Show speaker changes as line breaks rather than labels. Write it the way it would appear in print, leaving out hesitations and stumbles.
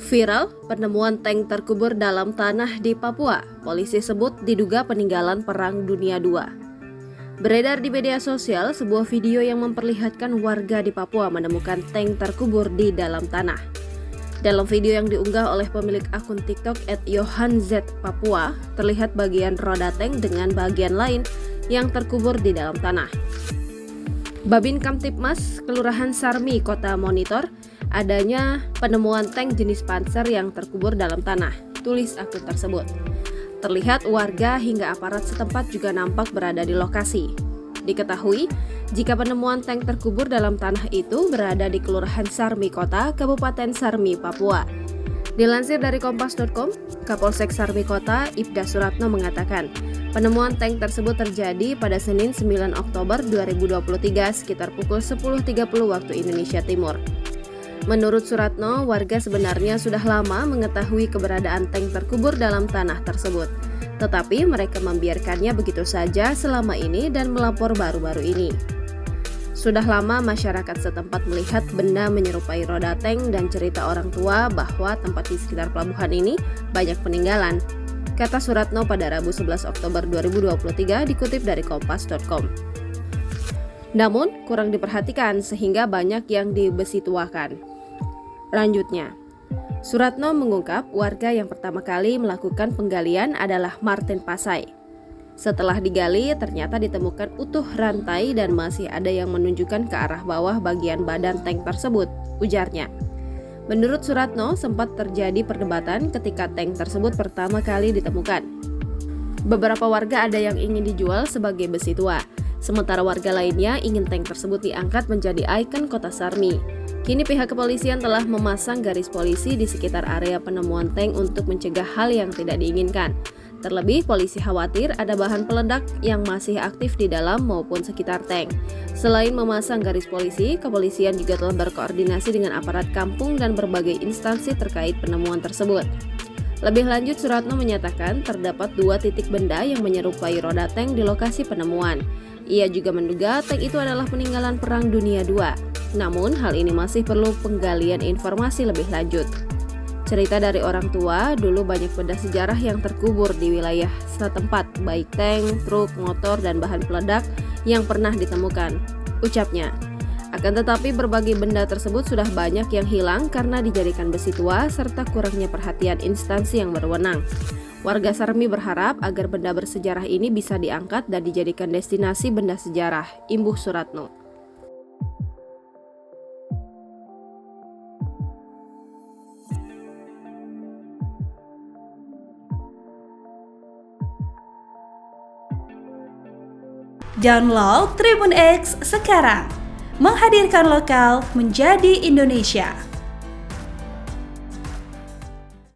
Viral, penemuan tank terkubur dalam tanah di Papua. Polisi sebut diduga peninggalan Perang Dunia II. Beredar di media sosial sebuah video yang memperlihatkan warga di Papua menemukan tank terkubur di dalam tanah. Dalam video yang diunggah oleh pemilik akun TikTok @yohanz_papua, terlihat bagian roda tank dengan bagian lain yang terkubur di dalam tanah. Babin Kamtibmas, Kelurahan Sarmi, Kota monitor adanya penemuan tank jenis Panzer yang terkubur dalam tanah, tulis akun tersebut. Terlihat warga hingga aparat setempat juga nampak berada di lokasi. Diketahui, jika penemuan tank terkubur dalam tanah itu berada di Kelurahan Sarmi Kota, Kabupaten Sarmi, Papua. Dilansir dari kompas.com, Kapolsek Sarmi Kota, Ibda Suratno mengatakan, penemuan tank tersebut terjadi pada Senin 9 Oktober 2023 sekitar pukul 10.30 waktu Indonesia Timur. Menurut Suratno, warga sebenarnya sudah lama mengetahui keberadaan tank terkubur dalam tanah tersebut. Tetapi mereka membiarkannya begitu saja selama ini dan melapor baru-baru ini. Sudah lama masyarakat setempat melihat benda menyerupai roda tank dan cerita orang tua bahwa tempat di sekitar pelabuhan ini banyak peninggalan, kata Suratno pada Rabu 11 Oktober 2023 dikutip dari kompas.com. Namun, kurang diperhatikan sehingga banyak yang dibesituakan. Lanjutnya, Suratno mengungkap warga yang pertama kali melakukan penggalian adalah Martin Pasai. Setelah digali, ternyata ditemukan utuh rantai dan masih ada yang menunjukkan ke arah bawah bagian badan tank tersebut, ujarnya. Menurut Suratno, sempat terjadi perdebatan ketika tank tersebut pertama kali ditemukan. Beberapa warga ada yang ingin dijual sebagai besi tua, sementara warga lainnya ingin tank tersebut diangkat menjadi ikon kota Sarmi. Kini pihak kepolisian telah memasang garis polisi di sekitar area penemuan tank untuk mencegah hal yang tidak diinginkan. Terlebih, polisi khawatir ada bahan peledak yang masih aktif di dalam maupun sekitar tank. Selain memasang garis polisi, kepolisian juga telah berkoordinasi dengan aparat kampung dan berbagai instansi terkait penemuan tersebut. Lebih lanjut, Suratno menyatakan terdapat 2 titik benda yang menyerupai roda tank di lokasi penemuan. Ia juga menduga tank itu adalah peninggalan Perang Dunia II. Namun, hal ini masih perlu penggalian informasi lebih lanjut. Cerita dari orang tua, dulu banyak benda sejarah yang terkubur di wilayah setempat, baik tank, truk, motor, dan bahan peledak yang pernah ditemukan, ucapnya. Akan tetapi berbagai benda tersebut sudah banyak yang hilang karena dijadikan besi tua serta kurangnya perhatian instansi yang berwenang. Warga Sarmi berharap agar benda bersejarah ini bisa diangkat dan dijadikan destinasi benda sejarah, imbuh Suratno.
Download Tribun X sekarang, menghadirkan lokal menjadi Indonesia.